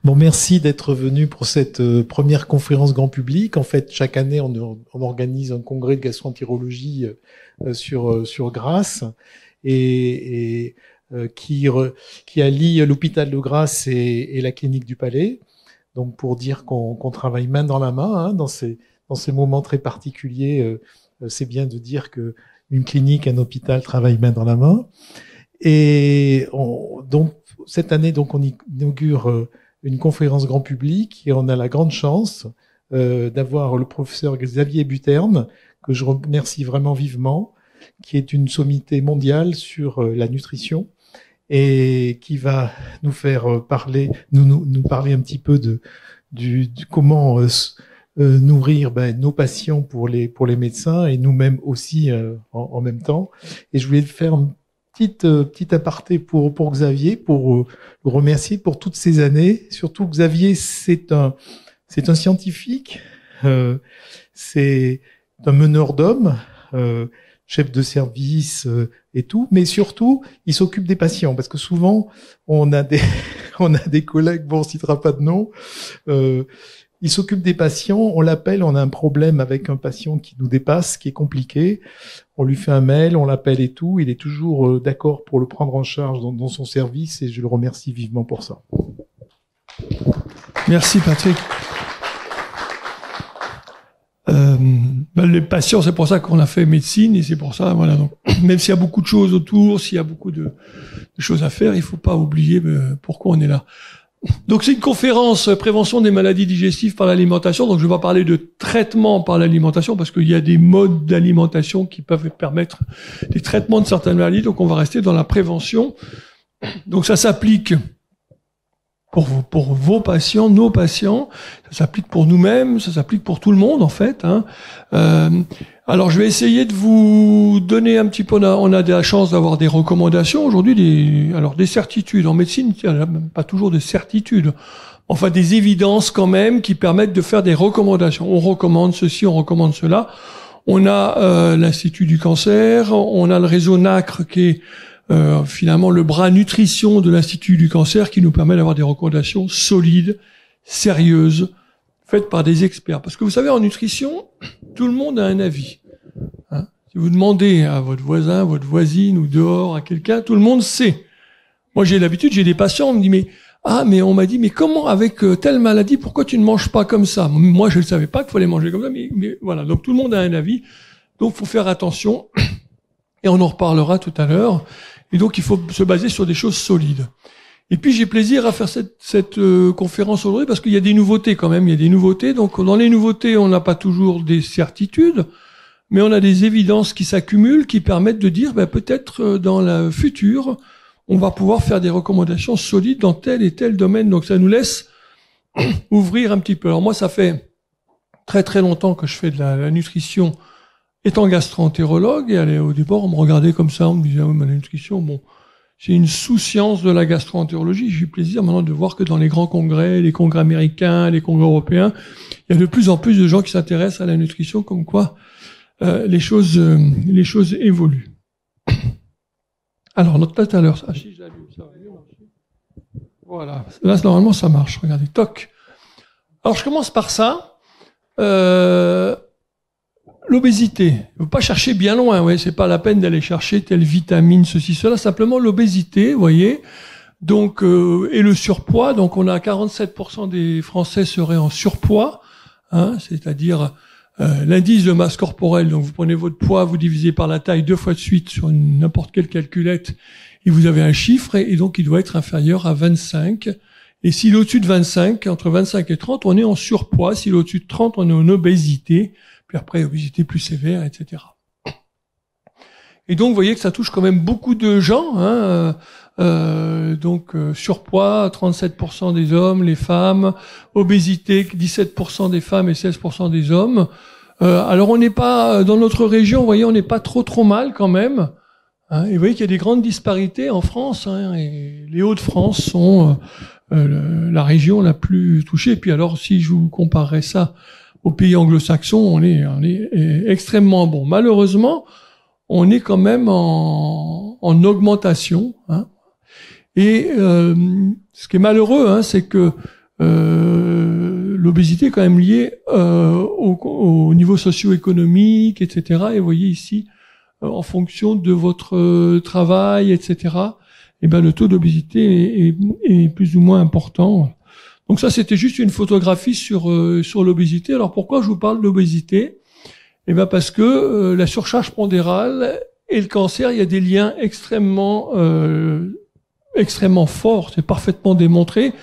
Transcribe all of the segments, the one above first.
Bon, merci d'être venu pour cette première conférence grand public. En fait, chaque année, on organise un congrès de gastroentérologie sur Grasse qui allie l'hôpital de Grasse et la clinique du Palais. Donc, pour dire qu'on travaille main dans la main dans ces moments très particuliers, c'est bien de dire que une clinique, un hôpital travaillent main dans la main. Et donc cette année, donc on inaugure une conférence grand public et on a la grande chance d'avoir le professeur Xavier Buterne, que je remercie vraiment vivement, qui est une sommité mondiale sur la nutrition et qui va nous faire parler, nous parler un petit peu de comment nourrir nos patients pour les médecins et nous-mêmes aussi en même temps. Et je voulais faire une petite aparté pour Xavier, pour le remercier pour toutes ces années. Surtout Xavier, c'est un scientifique, c'est un meneur d'hommes, chef de service et tout, mais surtout il s'occupe des patients parce que souvent on a des collègues, bon on citera pas de nom, il s'occupe des patients, on l'appelle, on a un problème avec un patient qui nous dépasse, qui est compliqué, on lui fait un mail, on l'appelle et tout, il est toujours d'accord pour le prendre en charge dans son service et je le remercie vivement pour ça. Merci Patrick. Les patients, c'est pour ça qu'on a fait médecine et c'est pour ça, voilà. Donc, même s'il y a beaucoup de choses autour, s'il y a beaucoup de choses à faire, il faut pas oublier pourquoi on est là. Donc c'est une conférence prévention des maladies digestives par l'alimentation. Donc je vais pas parler de traitement par l'alimentation parce qu'il y a des modes d'alimentation qui peuvent permettre des traitements de certaines maladies. Donc on va rester dans la prévention. Donc ça s'applique pour vos patients, nos patients, ça s'applique pour nous-mêmes, ça s'applique pour tout le monde en fait. Alors je vais essayer de vous donner un petit peu, on a de la chance d'avoir des recommandations aujourd'hui, des certitudes. En médecine, il n'y a même pas toujours de certitudes. Enfin des évidences quand même qui permettent de faire des recommandations. On recommande ceci, on recommande cela. On a l'Institut du cancer, on a le réseau NACRE qui est finalement le bras nutrition de l'Institut du cancer qui nous permet d'avoir des recommandations solides, sérieuses, faites par des experts. Parce que vous savez, en nutrition, tout le monde a un avis. Si vous demandez à votre voisin, votre voisine ou dehors à quelqu'un, tout le monde sait. Moi, j'ai l'habitude, j'ai des patients, on me dit mais on m'a dit mais comment avec telle maladie, pourquoi tu ne manges pas comme ça? Moi, je ne savais pas qu'il fallait manger comme ça, mais voilà. Donc tout le monde a un avis. Donc faut faire attention. Et on en reparlera tout à l'heure. Et donc, il faut se baser sur des choses solides. Et puis, j'ai plaisir à faire cette conférence aujourd'hui parce qu'il y a des nouveautés quand même. Il y a des nouveautés. Donc, dans les nouveautés, on n'a pas toujours des certitudes, mais on a des évidences qui s'accumulent, qui permettent de dire, peut-être dans le futur, on va pouvoir faire des recommandations solides dans tel et tel domaine. Donc, ça nous laisse ouvrir un petit peu. Alors, moi, ça fait très très longtemps que je fais de la nutrition. Étant gastro-entérologue, et au départ, on me regardait comme ça, on me disait, ah oui, mais la nutrition, bon, c'est une sous-science de la gastro-entérologie. J'ai eu plaisir maintenant de voir que dans les grands congrès, les congrès américains, les congrès européens, il y a de plus en plus de gens qui s'intéressent à la nutrition, comme quoi les choses évoluent. Alors, tout à l'heure, si je l'allume, ça va mieux marcher. Voilà, là, normalement, ça marche. Regardez, toc. Alors, je commence par ça. L'obésité. Il ne faut pas chercher bien loin, ouais. C'est pas la peine d'aller chercher telle vitamine, ceci, cela. Simplement l'obésité, vous voyez. Donc, et le surpoids. Donc, on a 47% des Français seraient en surpoids, c'est-à-dire l'indice de masse corporelle. Donc, vous prenez votre poids, vous divisez par la taille 2 fois de suite sur n'importe quelle calculette, et vous avez un chiffre, et donc il doit être inférieur à 25. Et s'il est au-dessus de 25, entre 25 et 30, on est en surpoids. S'il est au-dessus de 30, on est en obésité. Puis après, obésité plus sévère, etc. Et donc, vous voyez que ça touche quand même beaucoup de gens. Surpoids, 37% des hommes, les femmes. Obésité, 17% des femmes et 16% des hommes. Alors, on n'est pas, dans notre région, vous voyez, on n'est pas trop mal quand même. Et vous voyez qu'il y a des grandes disparités en France. Et les Hauts-de-France sont la région la plus touchée. Et puis alors, si je vous comparerais ça aux pays anglo-saxons, on est extrêmement bon. Malheureusement, on est quand même en augmentation. Et ce qui est malheureux, c'est que l'obésité est quand même liée au niveau socio-économique, etc. Et vous voyez ici, en fonction de votre travail, etc., eh ben le taux d'obésité est plus ou moins important. Donc ça, c'était juste une photographie sur l'obésité. Alors pourquoi je vous parle d'obésité? Eh ben parce que la surcharge pondérale et le cancer, il y a des liens extrêmement forts. C'est parfaitement démontré.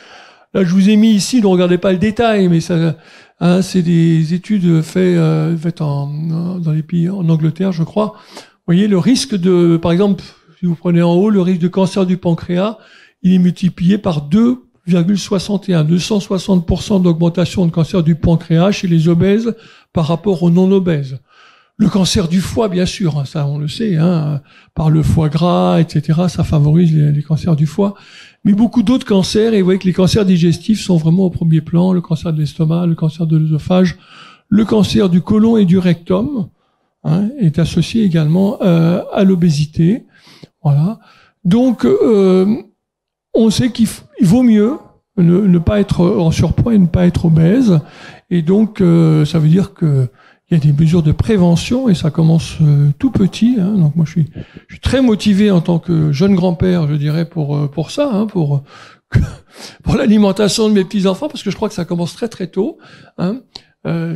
Là, je vous ai mis ici, ne regardez pas le détail, mais ça, hein, c'est des études faites dans les pays, en Angleterre, je crois. Vous voyez, le risque de, par exemple, si vous prenez en haut, le risque de cancer du pancréas, il est multiplié par 2,61, 260% d'augmentation de cancer du pancréas chez les obèses par rapport aux non-obèses. Le cancer du foie, bien sûr, hein, ça on le sait, hein, par le foie gras, etc., ça favorise les cancers du foie. Mais beaucoup d'autres cancers, et vous voyez que les cancers digestifs sont vraiment au premier plan, le cancer de l'estomac, le cancer de l'œsophage, le cancer du côlon et du rectum, hein, est associé également à l'obésité. Voilà. Donc, on sait qu'il vaut mieux ne pas être en surpoids et ne pas être obèse. Et donc, ça veut dire que il y a des mesures de prévention et ça commence tout petit. Hein. Donc moi, je suis très motivé en tant que jeune grand-père, je dirais, pour ça, hein, pour l'alimentation de mes petits enfants, parce que je crois que ça commence très très tôt. Hein.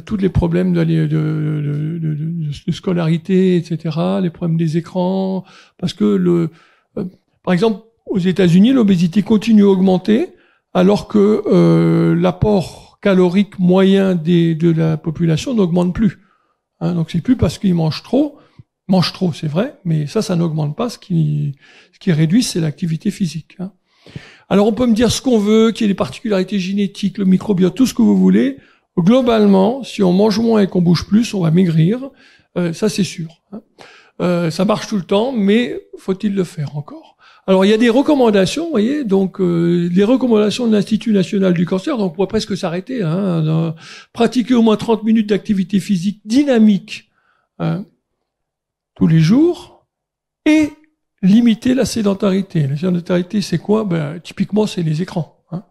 Tous les problèmes de scolarité, etc., les problèmes des écrans, parce que par exemple, aux États-Unis, l'obésité continue à augmenter, alors que l'apport calorique moyen de la population n'augmente plus. Hein, donc c'est plus parce qu'ils mangent trop, c'est vrai, mais ça n'augmente pas. Ce qui réduit, c'est l'activité physique. Hein. Alors on peut me dire ce qu'on veut, qu'il y ait des particularités génétiques, le microbiote, tout ce que vous voulez. Globalement, si on mange moins et qu'on bouge plus, on va maigrir. Ça c'est sûr. Hein. Ça marche tout le temps, mais faut-il le faire encore? Alors, il y a des recommandations, vous voyez, donc les recommandations de l'Institut national du cancer, donc on pourrait presque s'arrêter, hein, pratiquer au moins 30 minutes d'activité physique dynamique hein, tous les jours et limiter la sédentarité. La sédentarité, c'est quoi? Ben, typiquement, c'est les écrans. Hein.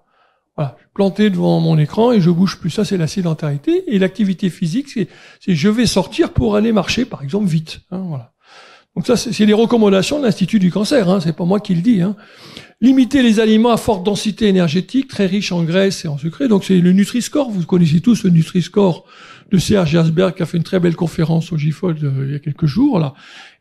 Voilà, je suis planté devant mon écran et je bouge plus. Ça, c'est la sédentarité. Et l'activité physique, c'est je vais sortir pour aller marcher, par exemple, vite. Hein, voilà. Donc ça, c'est les recommandations de l'Institut du cancer, hein, c'est pas moi qui le dis. Hein. Limiter les aliments à forte densité énergétique, très riches en graisse et en sucré. Donc c'est le Nutri-Score, vous connaissez tous le Nutri-Score de Serge Jasberg qui a fait une très belle conférence au GIFOD il y a quelques jours, là,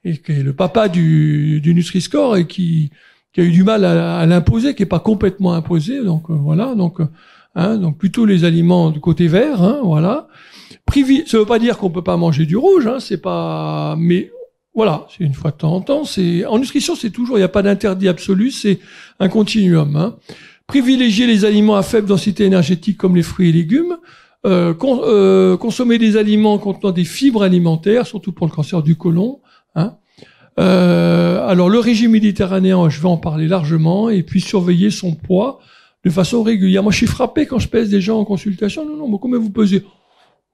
et qui est le papa du Nutri-Score et qui a eu du mal à l'imposer, qui est pas complètement imposé. Donc voilà, donc plutôt les aliments du côté vert, hein, voilà. Ça veut pas dire qu'on peut pas manger du rouge, hein, c'est pas, mais voilà, c'est une fois de temps en temps. En nutrition, c'est toujours, il n'y a pas d'interdit absolu, c'est un continuum. Hein. Privilégier les aliments à faible densité énergétique comme les fruits et légumes. Consommer des aliments contenant des fibres alimentaires, surtout pour le cancer du côlon. Hein. Alors le régime méditerranéen, je vais en parler largement, et puis surveiller son poids de façon régulière. Moi, je suis frappé quand je pèse des gens en consultation. Non, mais combien vous pesez?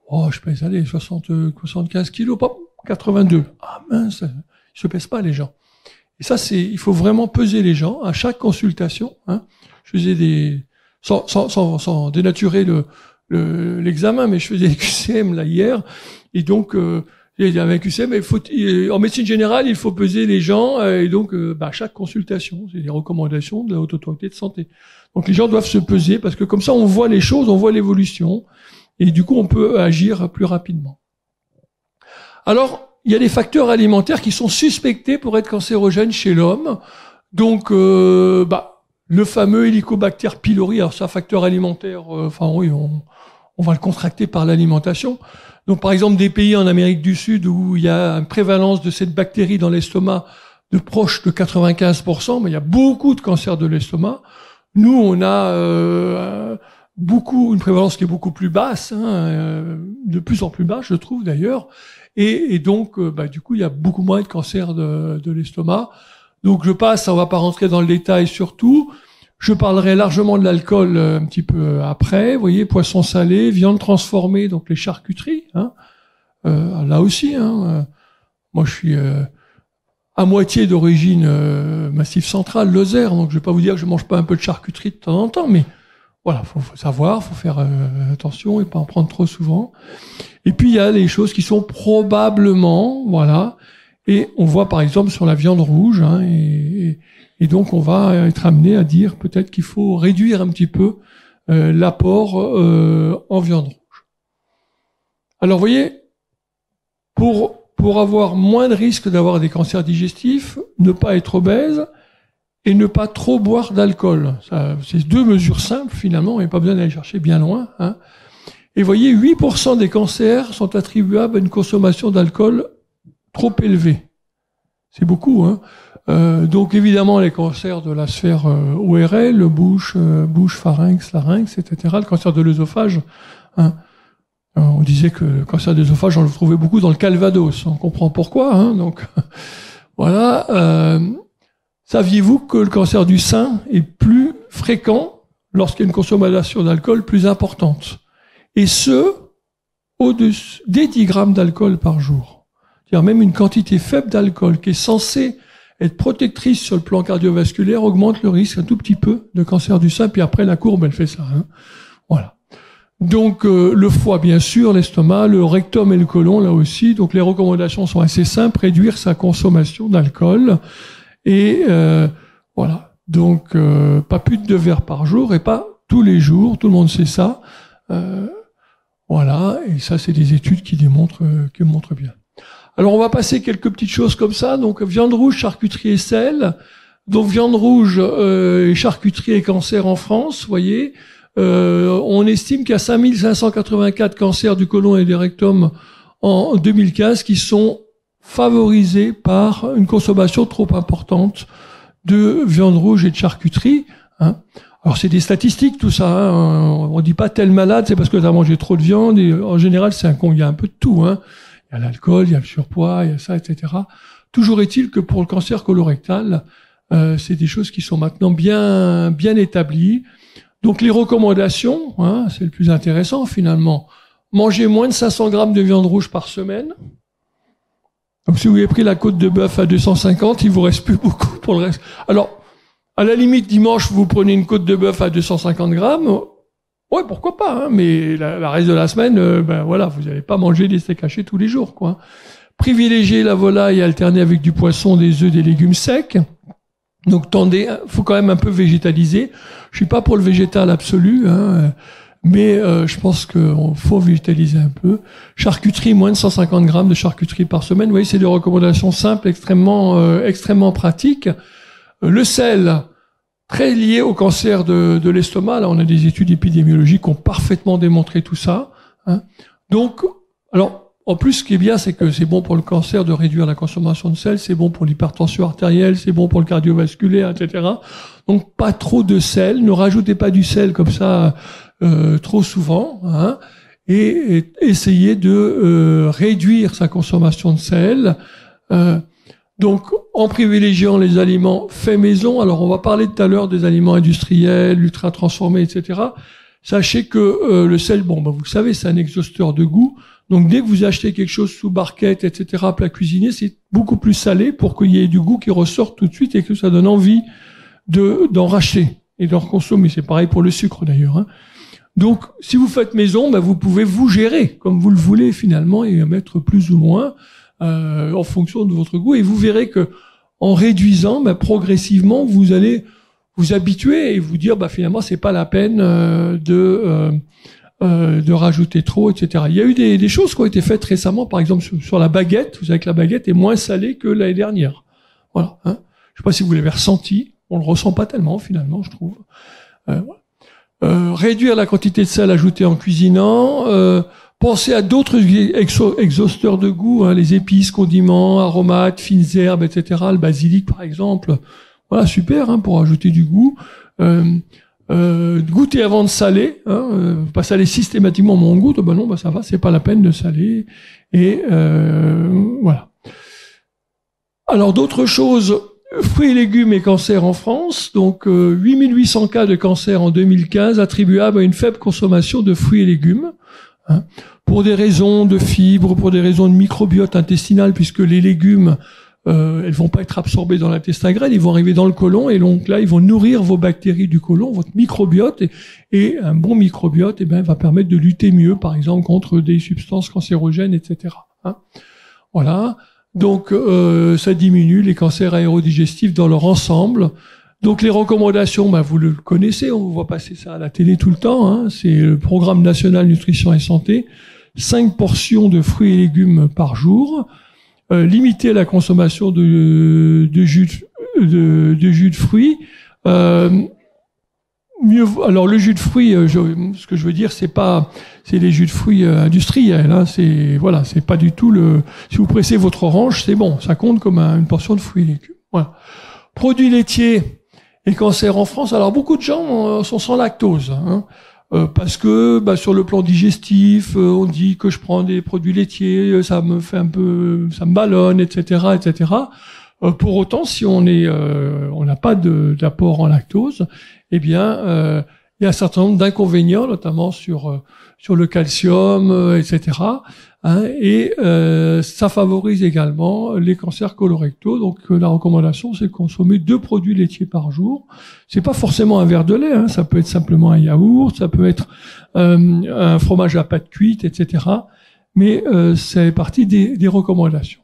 Oh, je pèse, 75 kilos, pas 82. Ah mince, ils se pèsent pas les gens. Et ça, il faut vraiment peser les gens à chaque consultation. Hein. Je faisais sans dénaturer l'examen, mais je faisais des QCM là hier, et donc il y avait un QCM. En médecine générale, il faut peser les gens, et donc à chaque consultation, c'est des recommandations de la Haute Autorité de Santé. Donc les gens doivent se peser parce que comme ça, on voit les choses, on voit l'évolution, et du coup, on peut agir plus rapidement. Alors, il y a des facteurs alimentaires qui sont suspectés pour être cancérogènes chez l'homme. Donc, le fameux Helicobacter pylori, alors c'est un facteur alimentaire, oui, on va le contracter par l'alimentation. Donc, par exemple, des pays en Amérique du Sud où il y a une prévalence de cette bactérie dans l'estomac de proche de 95%, mais il y a beaucoup de cancers de l'estomac. Nous, on a une prévalence qui est beaucoup plus basse, hein, de plus en plus basse, je trouve d'ailleurs. Et donc, du coup, il y a beaucoup moins de cancers de l'estomac. Donc, on va pas rentrer dans le détail surtout. Je parlerai largement de l'alcool un petit peu après. Vous voyez, poisson salé, viande transformée, donc les charcuteries. Hein. Là aussi, hein, moi, je suis à moitié d'origine Massif Central, Lozère. Donc, je vais pas vous dire que je mange pas un peu de charcuterie de temps en temps, mais voilà, faut savoir, faut faire attention et pas en prendre trop souvent. Et puis il y a les choses qui sont probablement, voilà, et on voit par exemple sur la viande rouge, hein, et donc on va être amené à dire peut-être qu'il faut réduire un petit peu l'apport en viande rouge. Alors vous voyez, pour avoir moins de risques d'avoir des cancers digestifs, ne pas être obèse et ne pas trop boire d'alcool. C'est deux mesures simples finalement, et pas besoin d'aller chercher bien loin. Hein. Et vous voyez, 8% des cancers sont attribuables à une consommation d'alcool trop élevée. C'est beaucoup. Hein. Donc évidemment les cancers de la sphère ORL, bouche, pharynx, larynx, etc. Le cancer de l'œsophage. Hein. On disait que le cancer de l'œsophage, on le trouvait beaucoup dans le Calvados. On comprend pourquoi. Hein. Donc voilà. Saviez-vous que le cancer du sein est plus fréquent lorsqu'il y a une consommation d'alcool plus importante? Et ce, au-dessus des 10 grammes d'alcool par jour. C'est-à-dire même une quantité faible d'alcool qui est censée être protectrice sur le plan cardiovasculaire augmente le risque un tout petit peu de cancer du sein. Puis après, la courbe, elle fait ça. Hein. Voilà. Donc le foie, bien sûr, l'estomac, le rectum et le côlon, là aussi. Donc les recommandations sont assez simples. Réduire sa consommation d'alcool. Et voilà, donc pas plus de 2 verres par jour et pas tous les jours, tout le monde sait ça. Voilà, et ça c'est des études qui montrent bien. Alors on va passer quelques petites choses comme ça. Donc viande rouge, charcuterie et sel. Donc viande rouge, et charcuterie et cancer en France, vous voyez. On estime qu'il y a 5584 cancers du côlon et du rectum en 2015 qui sont favorisé par une consommation trop importante de viande rouge et de charcuterie. Hein. Alors c'est des statistiques tout ça. Hein. On dit pas tel malade c'est parce que tu as mangé trop de viande. Et en général il y a un peu de tout. Hein. Il y a l'alcool, il y a le surpoids, il y a ça, etc. Toujours est-il que pour le cancer colorectal, c'est des choses qui sont maintenant bien établies. Donc les recommandations, hein, c'est le plus intéressant finalement. Manger moins de 500 grammes de viande rouge par semaine. Donc si vous avez pris la côte de bœuf à 250, il vous reste plus beaucoup pour le reste. Alors, à la limite, dimanche, vous prenez une côte de bœuf à 250 grammes. Ouais, pourquoi pas, hein, mais la reste de la semaine, ben voilà, vous n'allez pas manger des steaks hachés tous les jours, quoi. Privilégier la volaille et alterner avec du poisson, des œufs, des légumes secs. Donc faut quand même un peu végétaliser. Je suis pas pour le végétal absolu, hein, mais je pense qu'il faut végétaliser un peu. Charcuterie, moins de 150 grammes de charcuterie par semaine. Vous voyez, c'est des recommandations simples, extrêmement pratiques. Le sel, très lié au cancer de l'estomac. Là, on a des études épidémiologiques qui ont parfaitement démontré tout ça. Hein. Donc, alors, en plus, ce qui est bien, c'est que c'est bon pour le cancer de réduire la consommation de sel, c'est bon pour l'hypertension artérielle, c'est bon pour le cardiovasculaire, etc. Donc, pas trop de sel. Ne rajoutez pas du sel comme ça trop souvent, hein, et essayez de réduire sa consommation de sel. Donc, en privilégiant les aliments faits maison. Alors, on va parler tout à l'heure des aliments industriels, ultra transformés, etc. Sachez que le sel, vous le savez, c'est un exhausteur de goût. Donc, dès que vous achetez quelque chose sous barquette, etc., plat cuisiné, c'est beaucoup plus salé pour qu'il y ait du goût qui ressorte tout de suite et que ça donne envie d'en racheter et d'en consommer. C'est pareil pour le sucre, d'ailleurs. Hein. Donc, si vous faites maison, vous pouvez vous gérer comme vous le voulez finalement et mettre plus ou moins en fonction de votre goût. Et vous verrez que en réduisant, progressivement, vous allez vous habituer et vous dire, finalement, c'est pas la peine de rajouter trop, etc. Il y a eu des choses qui ont été faites récemment, par exemple sur la baguette. Vous savez que la baguette est moins salée que l'année dernière. Voilà. Hein. Je sais pas si vous l'avez ressenti. On le ressent pas tellement finalement, je trouve. Voilà. Réduire la quantité de sel ajoutée en cuisinant. Pensez à d'autres exhausteurs de goût, hein, les épices, condiments, aromates, fines herbes, etc. Le basilic, par exemple. Voilà, super, hein, pour ajouter du goût. Goûter avant de saler, hein, pas saler systématiquement mon goût, non, ça va, c'est pas la peine de saler. Et voilà. Alors d'autres choses, fruits et légumes et cancer en France. Donc 8800 cas de cancer en 2015 attribuables à une faible consommation de fruits et légumes. Hein, pour des raisons de fibres, pour des raisons de microbiote intestinal, puisque les légumes elles vont pas être absorbées dans l'intestin grêle, ils vont arriver dans le côlon et donc là ils vont nourrir vos bactéries du côlon, votre microbiote, et un bon microbiote va permettre de lutter mieux, par exemple contre des substances cancérogènes, etc. Hein. Voilà. Donc ça diminue les cancers aérodigestifs dans leur ensemble. Donc les recommandations, vous le connaissez, on voit passer ça à la télé tout le temps, hein, c'est le programme national nutrition et santé, 5 portions de fruits et légumes par jour, limiter la consommation de jus de fruits. Mieux, alors le jus de fruits, ce que je veux dire, c'est les jus de fruits industriels, hein, c'est pas du tout si vous pressez votre orange, c'est bon, ça compte comme une portion de fruits et légumes. Voilà. Produits laitiers et cancer en France. Alors beaucoup de gens sont sans lactose, hein, parce que sur le plan digestif, on dit que je prends des produits laitiers, ça me ballonne, etc., etc. Pour autant, si on n'a pas d'apport en lactose, il y a un certain nombre d'inconvénients, notamment sur le calcium, etc. Hein, et ça favorise également les cancers colorectaux. Donc la recommandation, c'est de consommer 2 produits laitiers par jour. C'est pas forcément un verre de lait, hein, ça peut être simplement un yaourt, ça peut être un fromage à pâte cuite, etc. Mais c'est partie des recommandations.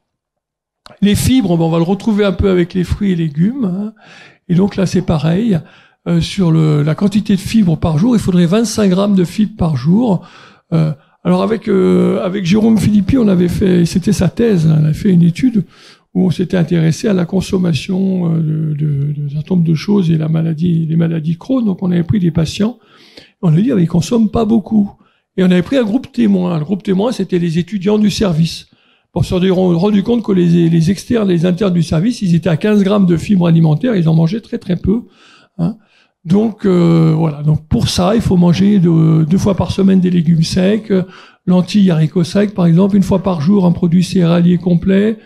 Les fibres, on va le retrouver un peu avec les fruits et légumes. Hein, et donc là, c'est pareil. Sur la quantité de fibres par jour, il faudrait 25 grammes de fibres par jour. Alors avec Jérôme Philippi, c'était sa thèse, on avait fait une étude où on s'était intéressé à la consommation d'un certain nombre de choses et les maladies de Crohn. Donc on avait pris des patients, on a dit ils consomment pas beaucoup. Et on avait pris un groupe témoin. Le groupe témoin, c'était les étudiants du service. On s'est rendu compte que les externes, les internes du service, ils étaient à 15 grammes de fibres alimentaires, ils en mangeaient très très peu. Hein. Donc voilà. Donc pour ça, il faut manger 2 fois par semaine des légumes secs, lentilles, haricots secs par exemple, 1 fois par jour un produit céréalier complet,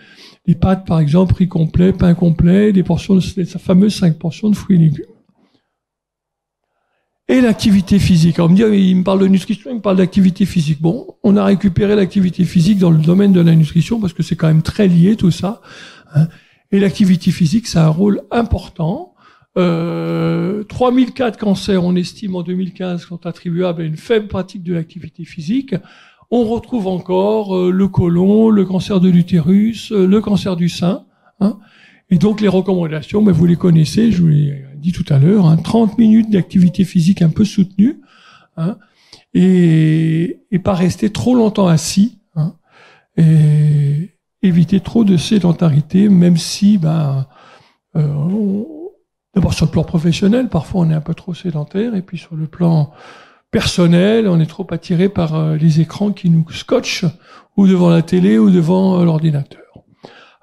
les pâtes par exemple, riz complet, pain complet, les fameuses 5 portions de fruits et légumes. Et l'activité physique. Alors, il me parle de nutrition, il me parle d'activité physique. Bon, on a récupéré l'activité physique dans le domaine de la nutrition parce que c'est quand même très lié tout ça. Hein. Et l'activité physique, ça a un rôle important. 3004 cancers, on estime en 2015, sont attribuables à une faible pratique de l'activité physique. On retrouve encore le côlon, le cancer de l'utérus, le cancer du sein. Hein. Et donc les recommandations, vous les connaissez, je vous l'ai dit tout à l'heure, hein, 30 minutes d'activité physique un peu soutenue, hein, et pas rester trop longtemps assis, hein, et éviter trop de sédentarité, même si d'abord sur le plan professionnel, parfois on est un peu trop sédentaire, et puis sur le plan personnel, on est trop attiré par les écrans qui nous scotchent, ou devant la télé, ou devant l'ordinateur.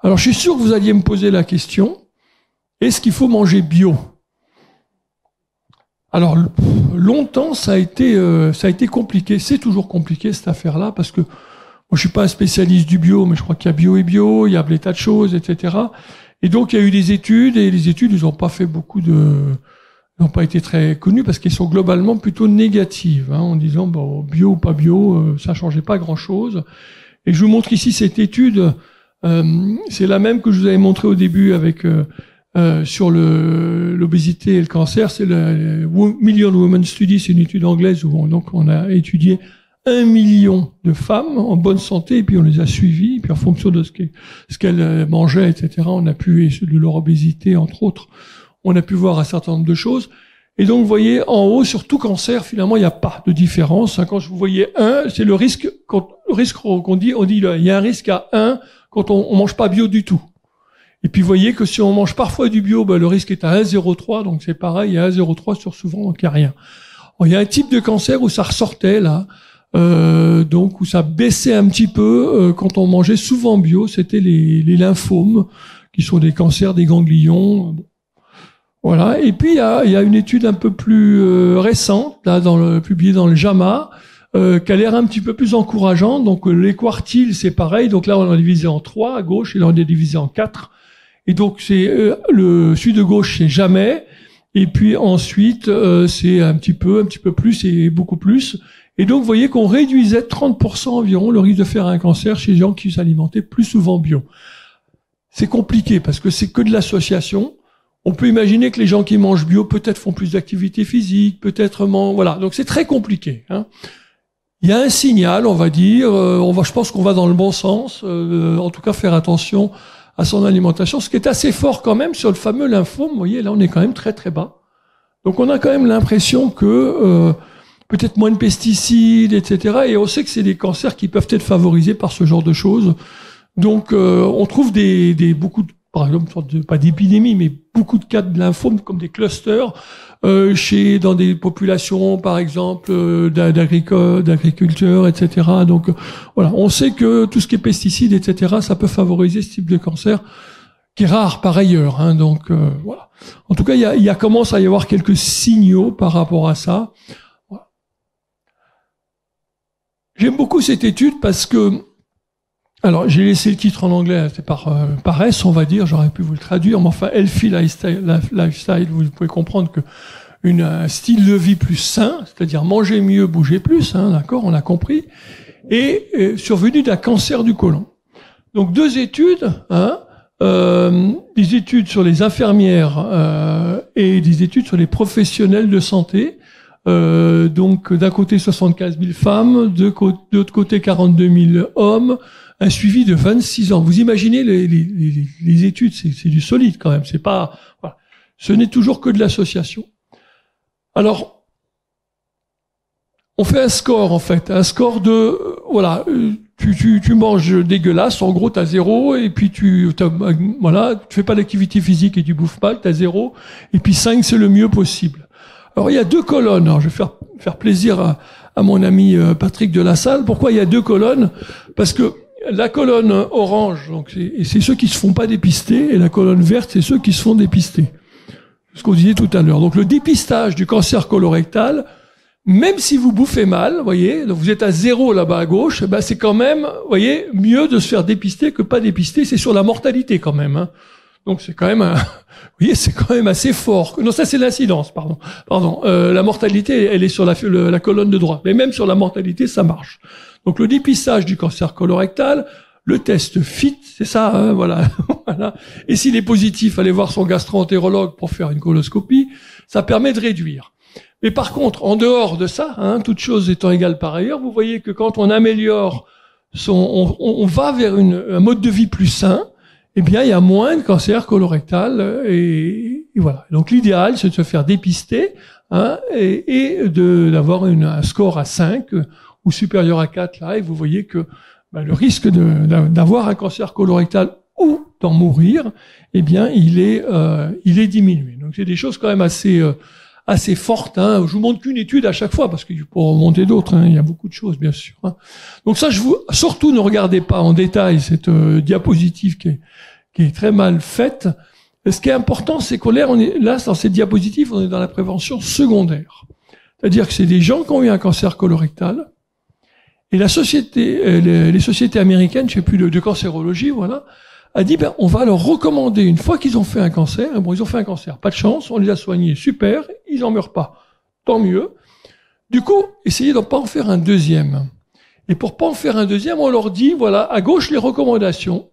Alors je suis sûr que vous alliez me poser la question, est-ce qu'il faut manger bio ? Alors longtemps ça a été compliqué, c'est toujours compliqué cette affaire-là, parce que moi je suis pas un spécialiste du bio, mais je crois qu'il y a bio et bio, il y a des tas de choses, etc. Et donc il y a eu des études, et les études ils n'ont pas fait n'ont pas été très connues parce qu'elles sont globalement plutôt négatives, hein, en disant bio ou pas bio, ça changeait pas grand-chose. Et je vous montre ici cette étude, c'est la même que je vous avais montré au début avec sur l'obésité et le cancer, c'est le Million Women Study, c'est une étude anglaise où on a étudié 1 million de femmes en bonne santé, et puis on les a suivies, et puis en fonction de ce qu'elles mangeaient, etc., on a pu, de leur obésité, entre autres, on a pu voir un certain nombre de choses. Et donc, vous voyez, en haut, sur tout cancer, finalement, il n'y a pas de différence. Quand vous voyez 1, c'est le risque qu'on dit, il y a un risque à 1 quand on mange pas bio du tout. Et puis, vous voyez que si on mange parfois du bio, le risque est à 1,03, donc c'est pareil, il y a 1,03 sur souvent, donc il n'y a rien. Alors, il y a un type de cancer où ça ressortait, là, donc où ça baissait un petit peu quand on mangeait souvent bio, c'était les lymphomes, qui sont des cancers des ganglions. Voilà. Et puis il y a une étude un peu plus récente, là, publiée dans le JAMA, qui a l'air un petit peu plus encourageante. Donc les quartiles, c'est pareil. Donc là, on en a divisé en 3 à gauche, et là on a divisé en 4. Et donc c'est celui de gauche, c'est jamais. Et puis ensuite, c'est un petit peu plus et beaucoup plus. Et donc, vous voyez qu'on réduisait de 30% environ le risque de faire un cancer chez les gens qui s'alimentaient plus souvent bio. c'est compliqué parce que c'est que de l'association. On peut imaginer que les gens qui mangent bio peut-être font plus d'activité physique, peut-être voilà. Donc c'est très compliqué. Hein. Il y a un signal, on va dire. Je pense qu'on va dans le bon sens. En tout cas, faire attention à son alimentation, ce qui est assez fort quand même sur le fameux lymphome. Vous voyez, là, on est quand même très très bas. Donc on a quand même l'impression que peut-être moins de pesticides, etc. Et on sait que c'est des cancers qui peuvent être favorisés par ce genre de choses. Donc on trouve beaucoup de, par exemple, pas d'épidémie, mais beaucoup de cas de lymphome comme des clusters dans des populations, par exemple, d'agriculteurs, etc. Donc voilà, on sait que tout ce qui est pesticides, etc., ça peut favoriser ce type de cancer qui est rare par ailleurs. Hein, donc voilà. En tout cas, il y a commence à y avoir quelques signaux par rapport à ça. Voilà. J'aime beaucoup cette étude parce que alors, j'ai laissé le titre en anglais, c'est par paresse, on va dire, j'aurais pu vous le traduire, mais enfin, healthy lifestyle, vous pouvez comprendre que un style de vie plus sain, c'est-à-dire manger mieux, bouger plus, hein, d'accord, on a compris, et survenu d'un cancer du côlon. Donc, 2 études, hein, des études sur les infirmières et des études sur les professionnels de santé. Donc, d'un côté 75 000 femmes, de l'autre côté 42 000 hommes, un suivi de 26 ans. Vous imaginez les études, c'est du solide quand même. C'est pas, voilà. Ce n'est toujours que de l'association. Alors, on fait un score en fait, un score de, voilà, tu manges dégueulasse, en gros t'as 0, et puis tu fais pas d'activité physique et tu bouffes pas, t'as 0, et puis 5 c'est le mieux possible. Alors il y a 2 colonnes. Alors, je vais faire plaisir à mon ami Patrick de la Salle. Pourquoi il y a 2 colonnes? Parce que la colonne orange, donc c'est ceux qui se font pas dépister, et la colonne verte, c'est ceux qui se font dépister. Ce qu'on disait tout à l'heure. Donc le dépistage du cancer colorectal, même si vous bouffez mal, vous voyez, donc vous êtes à 0 là-bas à gauche, ben c'est quand même, vous voyez, mieux de se faire dépister que pas dépister. C'est sur la mortalité quand même. Hein. Donc c'est quand même, vous voyez, c'est quand même assez fort. Non, ça c'est l'incidence, pardon. La mortalité, elle est sur la colonne de droite. Mais même sur la mortalité, ça marche. Donc le dépistage du cancer colorectal, le test FIT, c'est ça, hein, voilà, voilà. Et s'il est positif, allez voir son gastro-entérologue pour faire une coloscopie. Ça permet de réduire. Mais par contre, en dehors de ça, hein, toutes choses étant égales par ailleurs, vous voyez que quand on améliore on va vers un mode de vie plus sain, eh bien, il y a moins de cancer colorectal et voilà. Donc, l'idéal, c'est de se faire dépister, hein, et d'avoir un score à 5 ou supérieur à 4 là, et vous voyez que le risque d'avoir un cancer colorectal ou d'en mourir, eh bien, il est diminué. Donc, c'est des choses quand même assez fortes. Hein. Je vous montre qu'une étude à chaque fois, parce qu'il faut en monter d'autres. Hein. Il y a beaucoup de choses, bien sûr. Hein. Donc ça, surtout ne regardez pas en détail cette diapositive qui est très mal faite. Ce qui est important, c'est qu'on est là, dans cette diapositive, on est dans la prévention secondaire. C'est-à-dire que c'est des gens qui ont eu un cancer colorectal, et les sociétés américaines, je sais plus, de cancérologie, voilà, a dit, on va leur recommander, une fois qu'ils ont fait un cancer, ils ont fait un cancer, pas de chance, on les a soignés, super, ils en meurent pas, tant mieux. Du coup, essayez de pas en faire un deuxième. Et pour pas en faire un deuxième, on leur dit, voilà, à gauche les recommandations,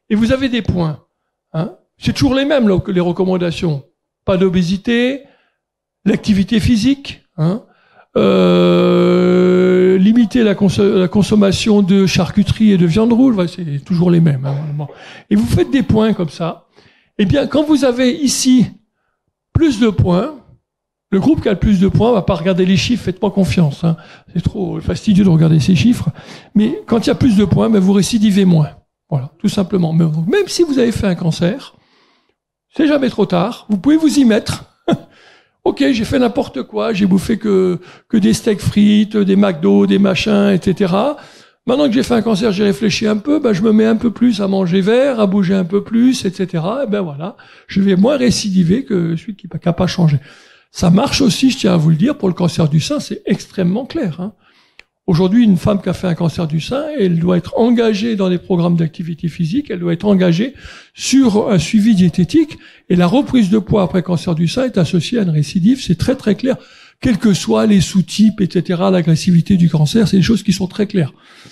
et vous avez des points. Hein. C'est toujours les mêmes là, que les recommandations. Pas d'obésité, l'activité physique, hein, limiter la consommation de charcuterie et de viande rouge, c'est toujours les mêmes. Hein, et vous faites des points comme ça. Eh bien, quand vous avez ici plus de points, le groupe qui a le plus de points va pas regarder les chiffres, faites pas confiance. Hein. C'est trop fastidieux de regarder ces chiffres. Mais quand il y a plus de points, vous récidivez moins. Voilà, tout simplement. Même si vous avez fait un cancer, c'est jamais trop tard. Vous pouvez vous y mettre. Ok, j'ai fait n'importe quoi, j'ai bouffé que des steaks frites, des McDo, des machins, etc. Maintenant que j'ai fait un cancer, j'ai réfléchi un peu, je me mets un peu plus à manger vert, à bouger un peu plus, etc. Et voilà, je vais moins récidiver que celui qui n'a pas changé. Ça marche aussi, je tiens à vous le dire, pour le cancer du sein, c'est extrêmement clair. Hein. Aujourd'hui, une femme qui a fait un cancer du sein, elle doit être engagée dans des programmes d'activité physique, elle doit être engagée sur un suivi diététique, et la reprise de poids après cancer du sein est associée à une récidive, c'est très très clair, quels que soient les sous-types, etc., l'agressivité du cancer, c'est des choses qui sont très claires.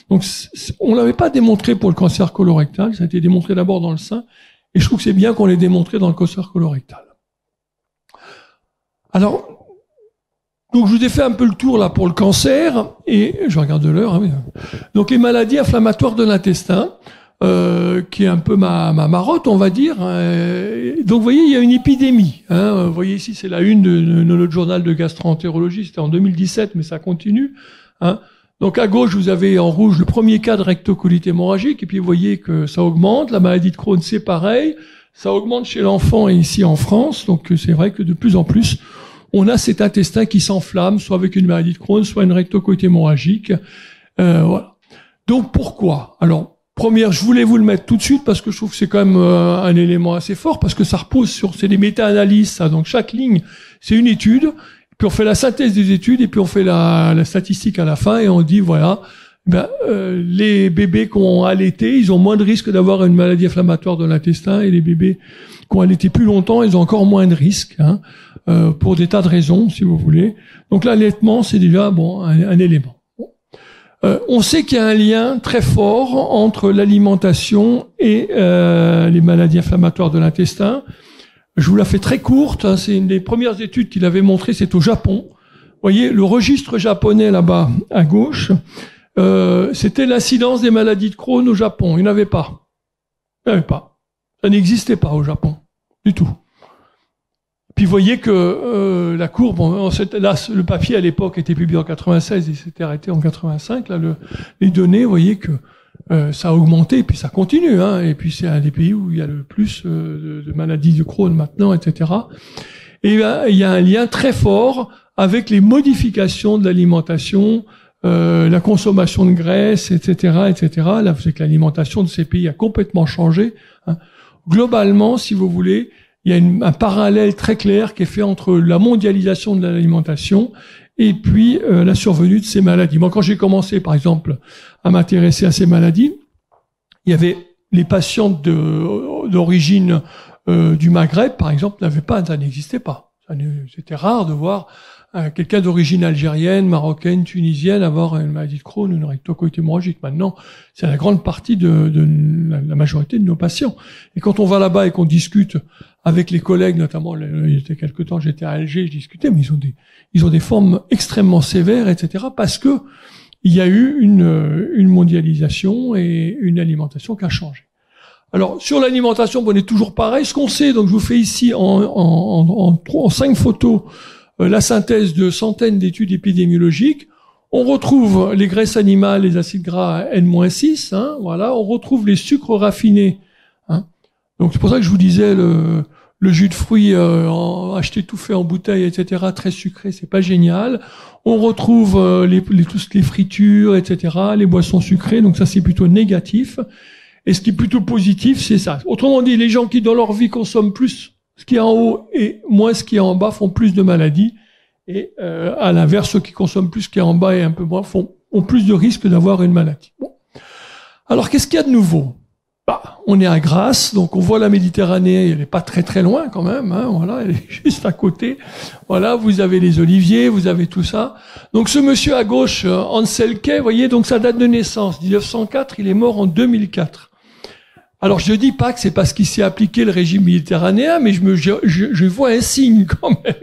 Donc, on l'avait pas démontré pour le cancer colorectal, ça a été démontré d'abord dans le sein, Et je trouve que c'est bien qu'on l'ait démontré dans le cancer colorectal. Alors, donc je vous ai fait un peu le tour là pour le cancer, et je regarde l'heure. Hein, donc les maladies inflammatoires de l'intestin, qui est un peu ma marotte, on va dire. Donc vous voyez, il y a une épidémie. Hein, vous voyez ici, c'est la une de notre journal de gastro-entérologie, c'était en 2017, mais ça continue. Hein. Donc à gauche, vous avez en rouge le premier cas de rectocolite hémorragique, et puis vous voyez que ça augmente. La maladie de Crohn, c'est pareil. Ça augmente chez l'enfant et ici en France. Donc c'est vrai que de plus en plus, on a cet intestin qui s'enflamme, soit avec une maladie de Crohn, soit une rectocolite hémorragique. Voilà. Donc pourquoi? Alors, première, je voulais vous le mettre tout de suite parce que je trouve que c'est quand même un élément assez fort, parce que ça repose sur, c'est des méta-analyses, ça. Donc chaque ligne, c'est une étude, puis on fait la synthèse des études, et puis on fait la statistique à la fin, et on dit, voilà, les bébés qui ont allaité, ils ont moins de risque d'avoir une maladie inflammatoire de l'intestin, et les bébés qui ont allaité plus longtemps, ils ont encore moins de risques, hein, pour des tas de raisons, si vous voulez. Donc l'allaitement, c'est déjà un élément. On sait qu'il y a un lien très fort entre l'alimentation et les maladies inflammatoires de l'intestin. Je vous la fais très courte, hein, c'est une des premières études qu'il avait montré, c'est au Japon. Vous voyez, le registre japonais là-bas, à gauche, c'était l'incidence des maladies de Crohn au Japon. Il n'y en avait pas. Il n'y en avait pas. Ça n'existait pas au Japon, du tout. Puis vous voyez que la courbe, là, le papier à l'époque était publié en 96 et s'était arrêté en 85. Là, les données, vous voyez que ça a augmenté, et puis ça continue. Hein, et puis c'est un des pays où il y a le plus de maladies de Crohn maintenant, etc. Et il y a un lien très fort avec les modifications de l'alimentation, la consommation de graisse, etc., etc. Là, c'est que l'alimentation de ces pays a complètement changé. Hein. Globalement, si vous voulez, il y a un parallèle très clair qui est fait entre la mondialisation de l'alimentation et puis la survenue de ces maladies. Moi, quand j'ai commencé, par exemple, à m'intéresser à ces maladies, il y avait les patients d'origine du Maghreb, par exemple, ça n'existait pas. C'était rare de voir quelqu'un d'origine algérienne, marocaine, tunisienne avoir une maladie de Crohn ou une rectocolite hémorragique. Maintenant, c'est la grande partie de la majorité de nos patients. Et quand on va là-bas et qu'on discute avec les collègues, notamment, il y a quelque temps, j'étais à Alger, je discutais, mais ils ont des formes extrêmement sévères, etc., parce que il y a eu une mondialisation et une alimentation qui a changé. Alors, sur l'alimentation, on est toujours pareil. Ce qu'on sait, donc je vous fais ici en 5 photos, la synthèse de centaines d'études épidémiologiques. On retrouve les graisses animales, les acides gras N-6, hein, voilà. On retrouve les sucres raffinés, hein. Donc c'est pour ça que je vous disais le jus de fruits acheté tout fait en bouteille, etc., très sucré, c'est pas génial. On retrouve toutes les fritures, etc., les boissons sucrées, donc ça c'est plutôt négatif. Et ce qui est plutôt positif, c'est ça. Autrement dit, les gens qui dans leur vie consomment plus ce qui est en haut et moins ce qui est en bas font plus de maladies. Et à l'inverse, ceux qui consomment plus ce qui est en bas et un peu moins ont plus de risques d'avoir une maladie. Bon. Alors qu'est-ce qu'il y a de nouveau? On est à Grasse, donc on voit la Méditerranée, elle n'est pas très très loin quand même, hein, voilà, elle est juste à côté. Voilà, vous avez les oliviers, vous avez tout ça. Donc ce monsieur à gauche, Ansel Keys, vous voyez, donc sa date de naissance, 1904, il est mort en 2004. Alors je dis pas que c'est parce qu'il s'est appliqué le régime méditerranéen, mais je vois un signe quand même.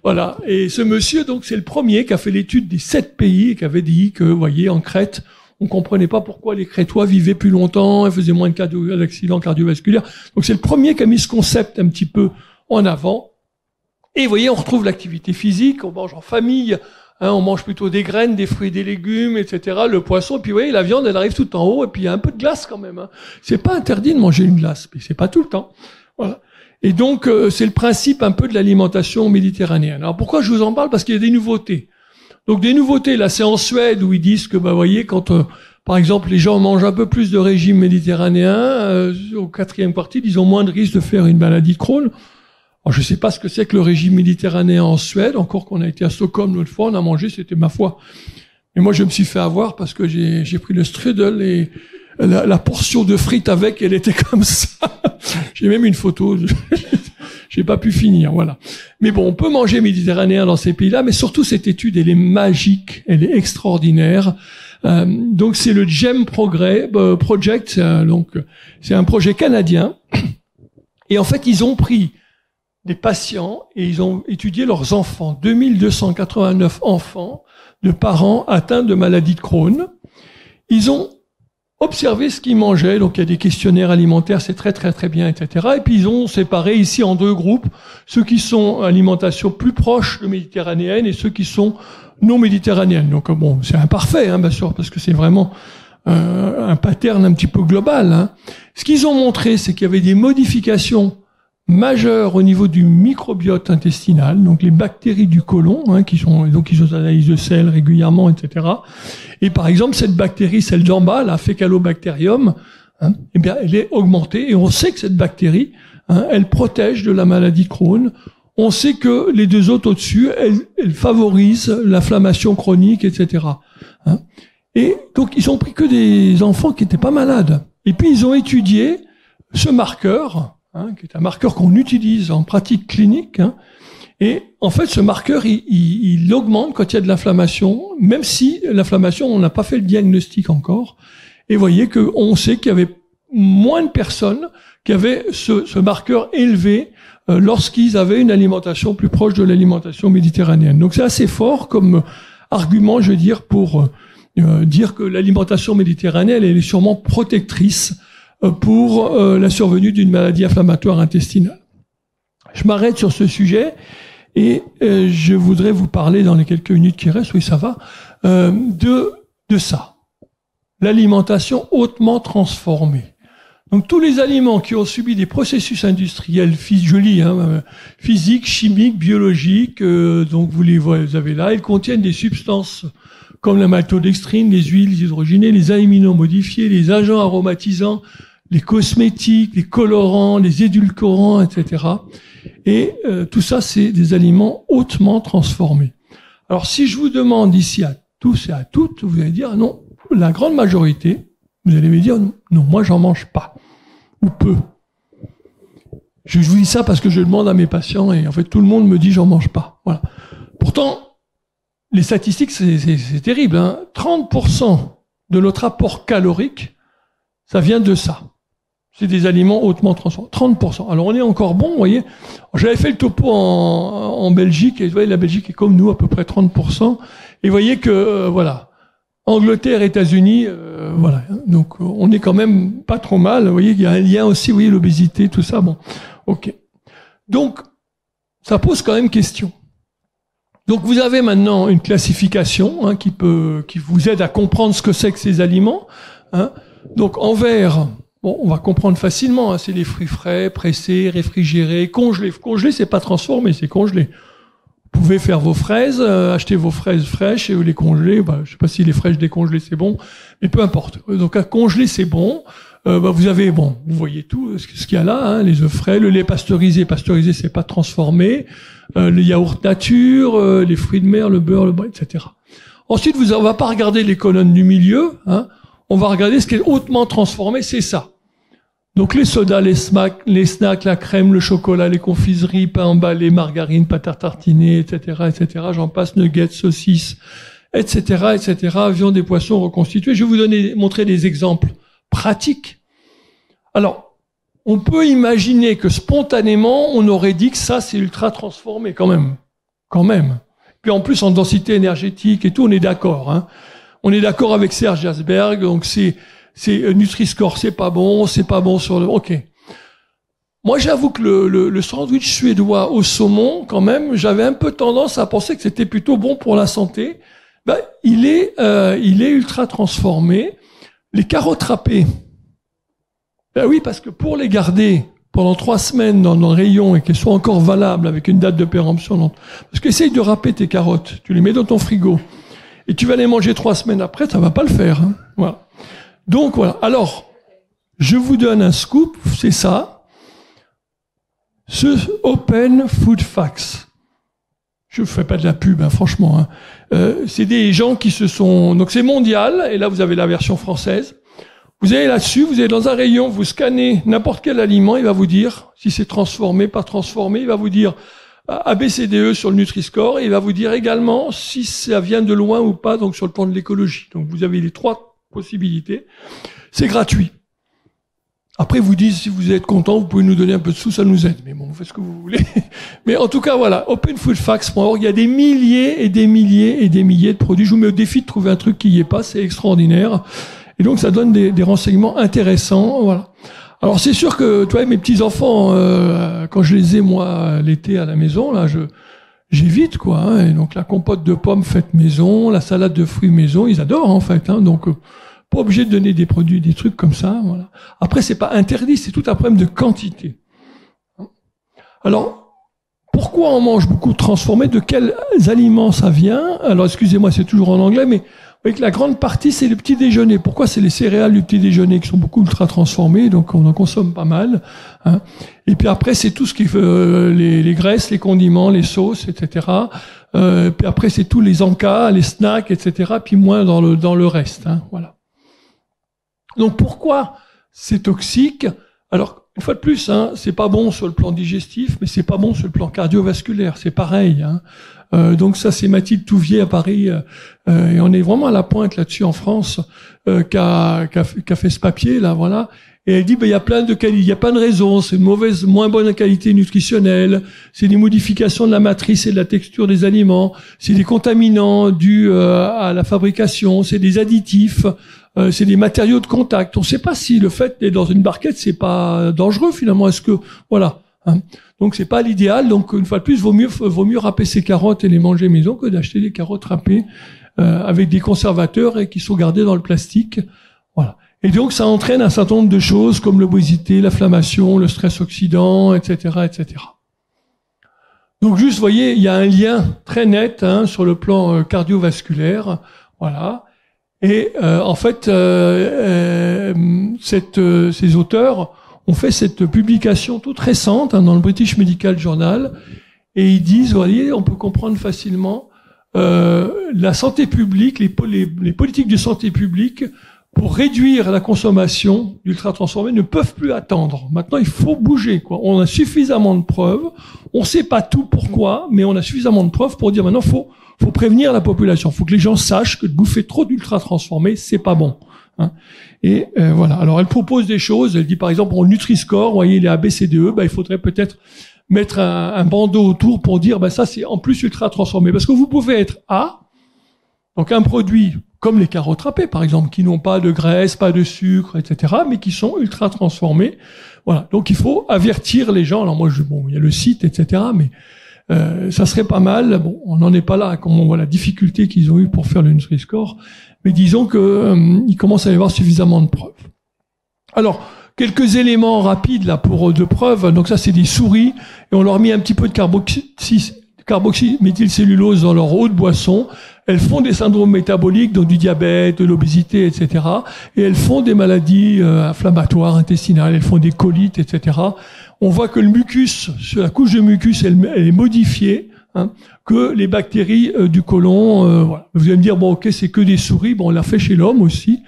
Voilà. Et ce monsieur, donc, c'est le premier qui a fait l'étude des 7 pays et qui avait dit que, vous voyez, en Crète, on comprenait pas pourquoi les Crétois vivaient plus longtemps et faisaient moins d'accidents cardiovasculaires. Donc c'est le premier qui a mis ce concept un petit peu en avant. Et vous voyez, on retrouve l'activité physique, on mange en famille, hein, on mange plutôt des graines, des fruits, des légumes, etc., le poisson, et puis vous voyez, la viande, elle arrive tout en haut, et puis il y a un peu de glace quand même. Hein. C'est pas interdit de manger une glace, mais c'est pas tout le temps. Voilà. Et donc, c'est le principe un peu de l'alimentation méditerranéenne. Alors pourquoi je vous en parle? Parce qu'il y a des nouveautés. Donc des nouveautés, là c'est en Suède où ils disent que, vous voyez, quand par exemple les gens mangent un peu plus de régime méditerranéen, au 4e quartile, ils ont moins de risque de faire une maladie de Crohn. Alors je sais pas ce que c'est que le régime méditerranéen en Suède, encore qu'on a été à Stockholm l'autre fois, on a mangé, c'était ma foi. Mais moi je me suis fait avoir parce que j'ai pris le strudel et la portion de frites avec, elle était comme ça. J'ai même une photo. J'ai pas pu finir, voilà. Mais bon, on peut manger méditerranéen dans ces pays-là, mais surtout cette étude, elle est magique, elle est extraordinaire. Donc c'est le GEM Project, donc c'est un projet canadien Et en fait, ils ont pris des patients et ils ont étudié leurs enfants, 2289 enfants de parents atteints de maladie de Crohn. Ils ont observé ce qu'ils mangeaient, donc il y a des questionnaires alimentaires, c'est très très très bien, etc. Et puis ils ont séparé ici en deux groupes, ceux qui sont alimentation plus proche de méditerranéenne et ceux qui sont non méditerranéennes. Donc bon, c'est imparfait, bien sûr, parce que c'est vraiment un pattern un petit peu global. Ce qu'ils ont montré, c'est qu'il y avait des modifications majeures au niveau du microbiote intestinal, donc les bactéries du côlon, qui sont donc ils ont des analyses de sel régulièrement, etc. Et par exemple, cette bactérie, celle d'en bas, la Faecalibacterium, eh bien, elle est augmentée et on sait que cette bactérie, elle protège de la maladie de Crohn. On sait que les deux autres au-dessus, elles favorisent l'inflammation chronique, etc. Et donc, ils ont pris que des enfants qui étaient pas malades. Et puis, ils ont étudié ce marqueur, qui est un marqueur qu'on utilise en pratique clinique. Et en fait, ce marqueur, il augmente quand il y a de l'inflammation, même si l'inflammation, on n'a pas fait le diagnostic encore. Et vous voyez qu'on sait qu'il y avait moins de personnes qui avaient ce marqueur élevé lorsqu'ils avaient une alimentation plus proche de l'alimentation méditerranéenne. Donc c'est assez fort comme argument, je veux dire, pour dire que l'alimentation méditerranéenne, elle est sûrement protectrice pour la survenue d'une maladie inflammatoire intestinale. Je m'arrête sur ce sujet et je voudrais vous parler dans les quelques minutes qui restent, oui ça va, de ça. L'alimentation hautement transformée. Donc tous les aliments qui ont subi des processus industriels, je lis, physiques, chimiques, biologiques, donc vous avez là, ils contiennent des substances comme la maltodextrine, les huiles hydrogénées, les aminomodifiés, les agents aromatisants, les cosmétiques, les colorants, les édulcorants, etc. Et tout ça, c'est des aliments hautement transformés. Alors si je vous demande ici à tous et à toutes, vous allez dire non, la grande majorité, vous allez me dire non, moi j'en mange pas, ou peu. Je vous dis ça parce que je demande à mes patients et en fait tout le monde me dit j'en mange pas. Voilà. Pourtant, les statistiques, c'est terrible. 30% de notre apport calorique, ça vient de ça. C'est des aliments hautement transformés. 30%. Alors on est encore bon, vous voyez. J'avais fait le topo en Belgique, et vous voyez, la Belgique est comme nous, à peu près 30%. Et vous voyez que, voilà, Angleterre, États-Unis, voilà. Donc on est quand même pas trop mal. Vous voyez, il y a un lien aussi, vous voyez, l'obésité, tout ça. Bon, ok. Donc, ça pose quand même question. Donc vous avez maintenant une classification qui vous aide à comprendre ce que c'est que ces aliments. Donc en vert, bon, on va comprendre facilement. C'est les fruits frais, pressés, réfrigérés, congelés. Congelés, c'est pas transformé, c'est congelé. Vous pouvez faire vos fraises, acheter vos fraises fraîches et les congeler. Je sais pas si les fraîches décongelées c'est bon, mais peu importe. Donc à congeler c'est bon. Vous avez, vous voyez tout ce qu'il y a là, les œufs frais, le lait pasteurisé c'est pas transformé, le yaourt nature, les fruits de mer, le beurre, etc. Ensuite, on va pas regarder les colonnes du milieu, on va regarder ce qui est hautement transformé, c'est ça. Donc les sodas, les snacks, la crème, le chocolat, les confiseries, pain emballé, margarine, pâte à tartiner, etc., etc. J'en passe, nuggets, saucisses, etc., etc. Viande et poissons reconstitués. Je vais vous montrer des exemples pratiques. Alors, on peut imaginer que spontanément, on aurait dit que ça, c'est ultra transformé, quand même. Puis en plus, en densité énergétique et tout, on est d'accord. On est d'accord avec Serge Asberg, donc c'est Nutri-Score, c'est pas bon sur le... Ok. Moi, j'avoue que le sandwich suédois au saumon, quand même, j'avais un peu tendance à penser que c'était plutôt bon pour la santé. Il est ultra transformé. Les carottes râpées. Oui, parce que pour les garder pendant 3 semaines dans le rayon et qu'elles soient encore valables avec une date de péremption, parce qu'essaye de râper tes carottes, tu les mets dans ton frigo et tu vas les manger 3 semaines après, ça va pas le faire. Voilà. Donc voilà. Alors, je vous donne un scoop, c'est ça. Ce Open Food Facts. Je fais pas de la pub, franchement. C'est des gens qui se sont... Donc c'est mondial, et là vous avez la version française. Vous allez là-dessus, vous allez dans un rayon, vous scannez n'importe quel aliment, il va vous dire si c'est transformé, pas transformé, il va vous dire ABCDE sur le Nutri-Score, et il va vous dire également si ça vient de loin ou pas, donc sur le plan de l'écologie. Donc vous avez les 3 possibilités. C'est gratuit. Après, vous dites, si vous êtes content, vous pouvez nous donner un peu de sous, ça nous aide. Mais bon, vous faites ce que vous voulez. Mais en tout cas, voilà, openfoodfacts.org, il y a des milliers et des milliers et des milliers de produits. Je vous mets au défi de trouver un truc qui y est pas, c'est extraordinaire. Et donc, ça donne des renseignements intéressants, voilà. Alors, c'est sûr que, toi, mes petits-enfants, quand je les ai, moi, l'été à la maison, là, j'évite, quoi, hein. Et donc, la compote de pommes faite maison, la salade de fruits maison, ils adorent, en fait, hein. Donc, pas obligé de donner des produits, des trucs comme ça, voilà. Après, c'est pas interdit, c'est tout un problème de quantité. Alors, pourquoi on mange beaucoup de transformés? De quels aliments ça vient? Alors, excusez-moi, c'est toujours en anglais, mais avec la grande partie, c'est le petit déjeuner. Pourquoi? C'est les céréales du petit déjeuner qui sont beaucoup ultra transformées, donc on en consomme pas mal, hein. Et puis après, c'est tout ce qui fait les graisses, les condiments, les sauces, etc. Puis après, c'est tous les encas, les snacks, etc. Puis moins dans le reste, hein, voilà. Donc pourquoi c'est toxique? Alors une fois de plus, hein, c'est pas bon sur le plan digestif, mais c'est pas bon sur le plan cardiovasculaire. C'est pareil, hein. Donc ça, c'est Mathilde Touvier à Paris, et on est vraiment à la pointe là-dessus en France, qui a fait ce papier là, voilà. Et elle dit, il y a plein de raisons. C'est une moins bonne qualité nutritionnelle. C'est des modifications de la matrice et de la texture des aliments. C'est des contaminants dus à la fabrication. C'est des additifs. C'est des matériaux de contact. On ne sait pas si le fait d'être dans une barquette, c'est pas dangereux finalement. Est-ce que, voilà, hein. Donc c'est pas l'idéal. Donc une fois de plus, vaut mieux râper ses carottes et les manger maison que d'acheter des carottes râpées avec des conservateurs et qui sont gardées dans le plastique. Voilà. Et donc, ça entraîne un certain nombre de choses comme l'obésité, l'inflammation, le stress oxydant, etc., etc. Donc, juste, vous voyez, il y a un lien très net, hein, sur le plan cardiovasculaire, voilà. Et en fait, ces auteurs ont fait cette publication toute récente, hein, dans le British Medical Journal, et ils disent, vous voyez, on peut comprendre facilement la santé publique, les politiques de santé publique, pour réduire la consommation d'ultra-transformés, ne peuvent plus attendre. Maintenant, il faut bouger, quoi. On a suffisamment de preuves. On ne sait pas tout pourquoi, mais on a suffisamment de preuves pour dire maintenant, faut prévenir la population. Faut que les gens sachent que de bouffer trop d'ultra-transformés, c'est pas bon, hein. Et voilà. Alors, elle propose des choses. Elle dit, par exemple, pour le Nutri-Score, vous voyez, les ABCDE, il faudrait peut-être mettre un bandeau autour pour dire, ça, c'est en plus ultra-transformé. Parce que vous pouvez être A, donc un produit comme les carottes râpées, par exemple, qui n'ont pas de graisse, pas de sucre, etc., mais qui sont ultra transformés. Voilà. Donc, il faut avertir les gens. Alors, moi, il y a le site, etc., mais ça serait pas mal. Bon, on n'en est pas là, comme on voit la difficulté qu'ils ont eu pour faire le Nutri-Score, mais disons que il commence à y avoir suffisamment de preuves. Alors, quelques éléments rapides là de preuves. Donc ça, c'est des souris, et on leur a mis un petit peu de carboxyméthylcellulose dans leur eau de boisson. Elles font des syndromes métaboliques, donc du diabète, de l'obésité, etc. Et elles font des maladies inflammatoires, intestinales, elles font des colites, etc. On voit que le mucus, sur la couche de mucus, elle est modifiée, hein, que les bactéries du côlon. Voilà. Vous allez me dire, ok, c'est que des souris. Bon, on l'a fait chez l'homme aussi.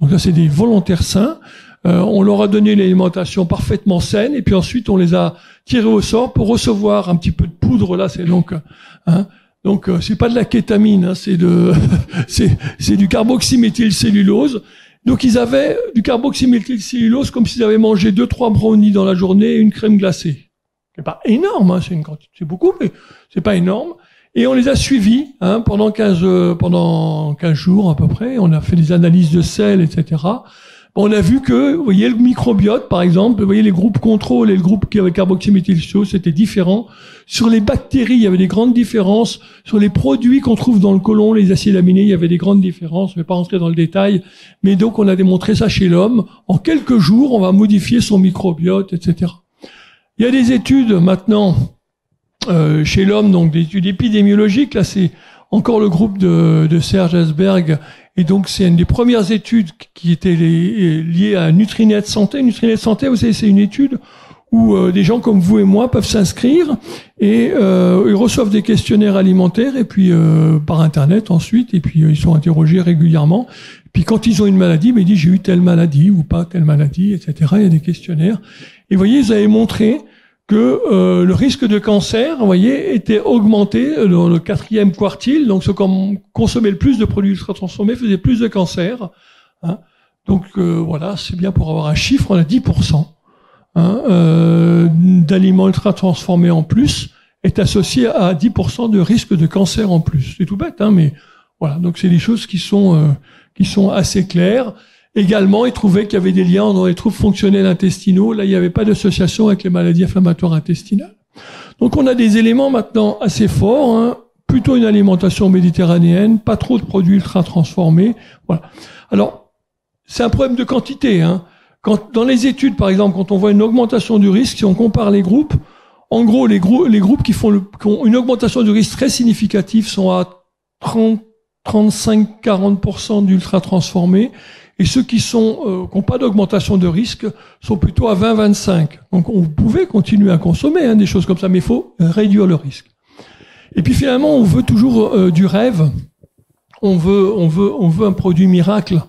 Donc ça, c'est des volontaires sains. On leur a donné une alimentation parfaitement saine, et puis ensuite, on les a tirés au sort pour recevoir un petit peu de poudre. Là, c'est donc... hein, donc c'est pas de la kétamine, hein, c'est du carboxyméthylcellulose. Donc ils avaient du carboxyméthylcellulose comme s'ils avaient mangé 2-3 brownies dans la journée et une crème glacée. C'est pas énorme, hein, c'est beaucoup, mais c'est pas énorme. Et on les a suivis, hein, pendant 15 jours à peu près. On a fait des analyses de sel, etc. On a vu que, vous voyez, le microbiote, par exemple, vous voyez, les groupes contrôle et le groupe qui avait carboxyméthylcellulose, c'était différent. Sur les bactéries, il y avait des grandes différences. Sur les produits qu'on trouve dans le côlon, les acides aminés, il y avait des grandes différences. Je ne vais pas rentrer dans le détail. Mais donc, on a démontré ça chez l'homme. En quelques jours, on va modifier son microbiote, etc. Il y a des études maintenant, chez l'homme, donc des études épidémiologiques. Là, c'est encore le groupe de Serge Asberg. Et donc, c'est une des premières études qui était liée à Nutrinet Santé. Nutrinet Santé, vous savez, c'est une étude où des gens comme vous et moi peuvent s'inscrire et ils reçoivent des questionnaires alimentaires et puis par Internet ensuite, et puis ils sont interrogés régulièrement. Puis quand ils ont une maladie, ils disent j'ai eu telle maladie ou pas telle maladie, etc. Il y a des questionnaires. Et vous voyez, ils avaient montré que le risque de cancer, vous voyez, était augmenté dans le 4e quartile. Donc ceux qui consommaient le plus de produits ultra transformés faisaient plus de cancer, hein. Donc voilà, c'est bien pour avoir un chiffre. On a 10% d'aliments ultra transformés en plus est associé à 10% de risque de cancer en plus. C'est tout bête, mais voilà. Donc c'est des choses qui sont assez claires. Également, ils trouvaient qu'il y avait des liens dans les troubles fonctionnels intestinaux. Là, il n'y avait pas d'association avec les maladies inflammatoires intestinales. Donc on a des éléments maintenant assez forts, plutôt une alimentation méditerranéenne, pas trop de produits ultra transformés. Voilà. Alors, c'est un problème de quantité. Quand dans les études, par exemple, quand on voit une augmentation du risque, si on compare les groupes, en gros, les groupes qui ont une augmentation du risque très significative sont à 35-40% d'ultra transformés, et ceux qui n'ont pas d'augmentation de risque sont plutôt à 20-25. Donc, on pouvait continuer à consommer des choses comme ça, mais il faut réduire le risque. Et puis finalement, on veut toujours du rêve. On veut un produit miracle.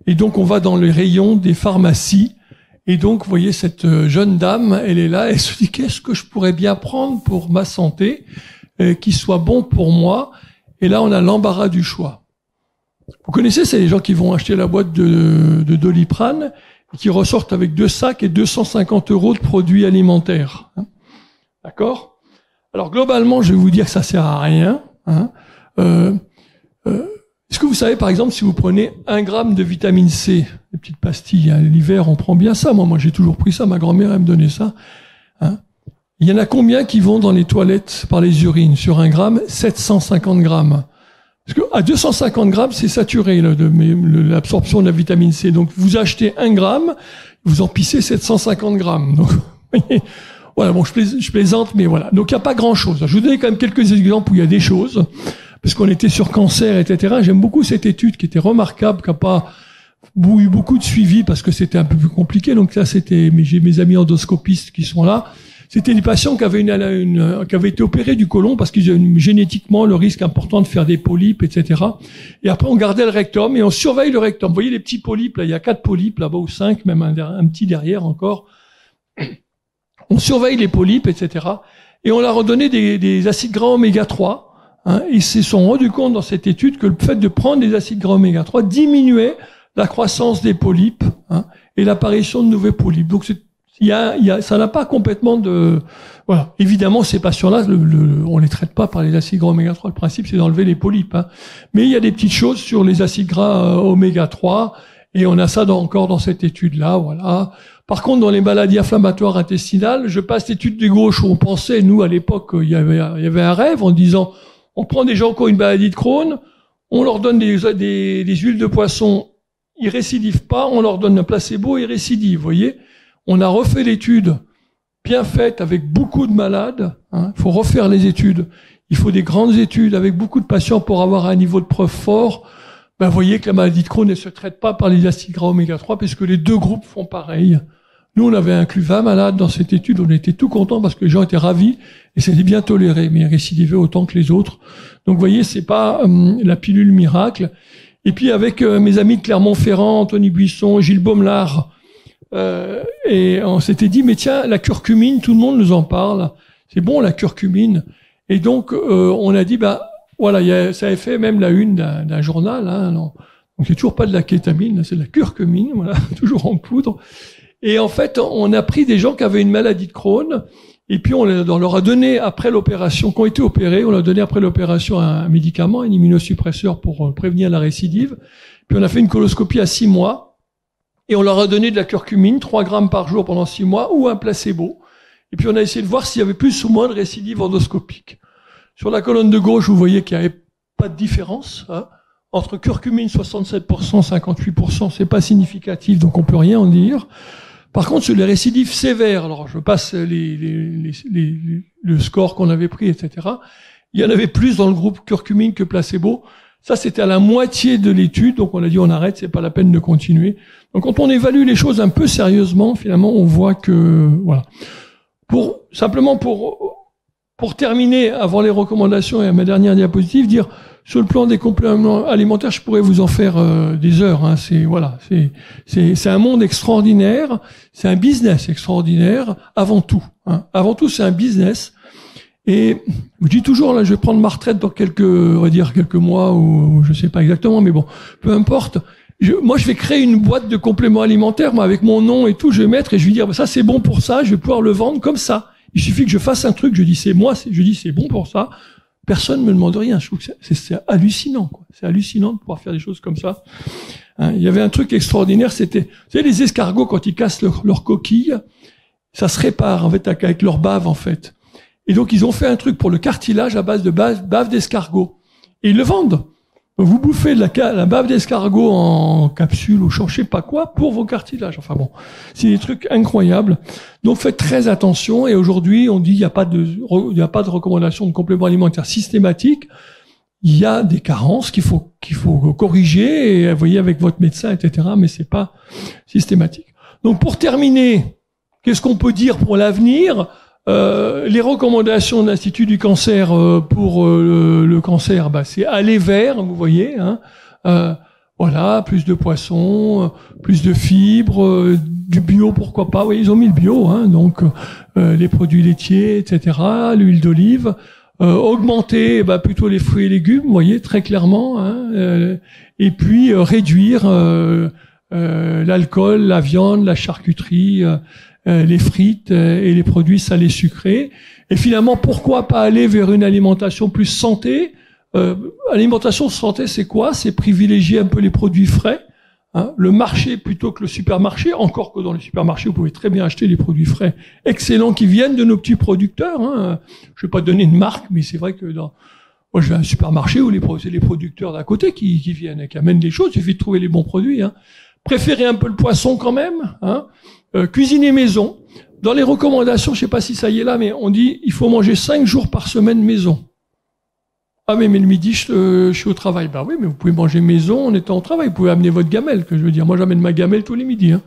Et donc, on va dans les rayons des pharmacies. Et donc, vous voyez, cette jeune dame, elle est là, elle se dit, qu'est-ce que je pourrais bien prendre pour ma santé, qui soit bon pour moi? Et là, on a l'embarras du choix. Vous connaissez, c'est les gens qui vont acheter la boîte de Doliprane et qui ressortent avec 2 sacs et 250 € de produits alimentaires. D'accord? Alors, globalement, je vais vous dire que ça sert à rien. Est-ce que vous savez, par exemple, si vous prenez 1 gramme de vitamine C, les petites pastilles, l'hiver, on prend bien ça. Moi, j'ai toujours pris ça. Ma grand-mère, elle me donnait ça. Il y en a combien qui vont dans les toilettes par les urines? Sur 1 gramme, 750 grammes. Parce que à 250 grammes, c'est saturé l'absorption de la vitamine C. Donc, vous achetez 1 gramme, vous en pissez 750 grammes. Donc, vous voyez, voilà. Bon, je plaisante, mais voilà. Donc, il n'y a pas grand-chose. Je vous donne quand même quelques exemples où il y a des choses. Parce qu'on était sur cancer, etc. J'aime beaucoup cette étude qui était remarquable, qui n'a pas eu beaucoup de suivi parce que c'était un peu plus compliqué. Donc là, j'ai mes amis endoscopistes qui sont là. C'était des patients qui avaient qui avaient été opérés du côlon parce qu'ils avaient génétiquement le risque important de faire des polypes, etc. Et après, on gardait le rectum et on surveille le rectum. Vous voyez les petits polypes, là, il y a 4 polypes là-bas ou 5, même un petit derrière encore. On surveille les polypes, etc. Et on leur a redonné des acides gras oméga 3. Ils se sont rendus compte dans cette étude que le fait de prendre des acides gras oméga 3 diminuait la croissance des polypes et l'apparition de nouveaux polypes. Donc ça n'a pas complètement de... Voilà. Évidemment, ces patients-là, on les traite pas par les acides gras oméga 3. Le principe, c'est d'enlever les polypes. Mais il y a des petites choses sur les acides gras oméga 3 et on a ça encore dans cette étude-là. Voilà. Par contre, dans les maladies inflammatoires intestinales, je passe l'étude de gauche où on pensait, nous, à l'époque, il y avait un rêve en disant... On prend des gens qui ont une maladie de Crohn, on leur donne des huiles de poisson, ils récidivent pas, on leur donne un placebo, ils récidivent, vous voyez. On a refait l'étude bien faite avec beaucoup de malades. Il faut refaire les études. Il faut des grandes études avec beaucoup de patients pour avoir un niveau de preuve fort. Vous voyez que la maladie de Crohn ne se traite pas par les acides gras oméga 3 parce que les 2 groupes font pareil. Nous, on avait inclus 20 malades dans cette étude. On était tout contents parce que les gens étaient ravis et c'était bien toléré, mais ils récidivaient autant que les autres. Donc, vous voyez, c'est pas la pilule miracle. Et puis, avec mes amis de Clermont-Ferrand, Anthony Buisson, Gilles Baumelard, et on s'était dit, mais tiens, la curcumine, tout le monde nous en parle. C'est bon, la curcumine. Et donc, on a dit, voilà, ça avait fait même la une d'un journal. Donc, il n'y a toujours pas de la kétamine, c'est de la curcumine, voilà, toujours en poudre. Et en fait, on a pris des gens qui avaient une maladie de Crohn, et puis on leur a donné après l'opération, qui ont été opérés, on leur a donné après l'opération un médicament, un immunosuppresseur pour prévenir la récidive. Puis on a fait une coloscopie à 6 mois, et on leur a donné de la curcumine, 3 grammes par jour pendant 6 mois, ou un placebo. Et puis on a essayé de voir s'il y avait plus ou moins de récidive endoscopique. Sur la colonne de gauche, vous voyez qu'il n'y avait pas de différence, entre curcumine 67%, 58%, c'est pas significatif, donc on peut rien en dire. Par contre, sur les récidives sévères, alors je passe le score qu'on avait pris, etc. Il y en avait plus dans le groupe curcumine que placebo. Ça, c'était à la moitié de l'étude, donc on a dit on arrête, c'est pas la peine de continuer. Donc quand on évalue les choses un peu sérieusement, finalement, on voit que voilà. Pour terminer, avant les recommandations et à ma dernière diapositive, dire sur le plan des compléments alimentaires, je pourrais vous en faire des heures. C'est un monde extraordinaire, c'est un business extraordinaire avant tout. Avant tout, c'est un business. Et je dis toujours là, je vais prendre ma retraite dans quelques mois ou je sais pas exactement, mais bon, peu importe. Moi, je vais créer une boîte de compléments alimentaires, moi, avec mon nom et tout, je vais mettre et je vais dire, ça c'est bon pour ça, je vais pouvoir le vendre comme ça. Il suffit que je fasse un truc, je dis c'est bon pour ça. Personne ne me demande rien. Je trouve que c'est hallucinant, quoi. C'est hallucinant de pouvoir faire des choses comme ça. Hein, il y avait un truc extraordinaire, c'était, vous savez, les escargots, quand ils cassent leur coquille, ça se répare, en fait, avec leur bave, en fait. Et donc, ils ont fait un truc pour le cartilage à base de bave d'escargot. Et ils le vendent. Vous bouffez la bave d'escargot en capsule ou je sais pas quoi pour vos cartilages. Enfin bon, c'est des trucs incroyables. Donc faites très attention. Et aujourd'hui, on dit il n'y a pas de recommandation de compléments alimentaires systématique. Il y a des carences qu'il faut corriger et vous voyez avec votre médecin, etc. Mais c'est pas systématique. Donc pour terminer, qu'est-ce qu'on peut dire pour l'avenir? Les recommandations de l'Institut du cancer pour le cancer, c'est aller vers, vous voyez, hein, voilà, plus de poissons, plus de fibres, du bio, pourquoi pas. Oui, ils ont mis le bio, hein, donc les produits laitiers, etc., l'huile d'olive, augmenter plutôt les fruits et légumes, vous voyez, très clairement, hein, et puis réduire l'alcool, la viande, la charcuterie. Les frites et les produits salés sucrés. Et finalement, pourquoi pas aller vers une alimentation plus santé? Alimentation santé, c'est quoi? C'est privilégier un peu les produits frais, hein, le marché plutôt que le supermarché, encore que dans les supermarchés, vous pouvez très bien acheter des produits frais excellents qui viennent de nos petits producteurs. Hein. Je vais pas donner une marque, mais c'est vrai que moi, je vais à un supermarché où c'est les producteurs d'à côté qui viennent et qui amènent des choses. Il suffit de trouver les bons produits. Hein. Préférez un peu le poisson quand même, hein. Cuisiner maison. Dans les recommandations, je sais pas si ça y est là, mais on dit il faut manger 5 jours par semaine maison. Ah mais le midi je suis au travail. Bah oui, mais vous pouvez manger maison en étant au travail. Vous pouvez amener votre gamelle, que je veux dire. Moi j'amène ma gamelle tous les midis. Hein.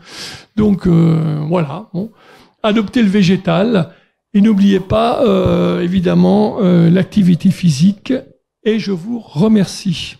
Donc voilà. Bon. Adoptez le végétal et n'oubliez pas évidemment l'activité physique. Et je vous remercie.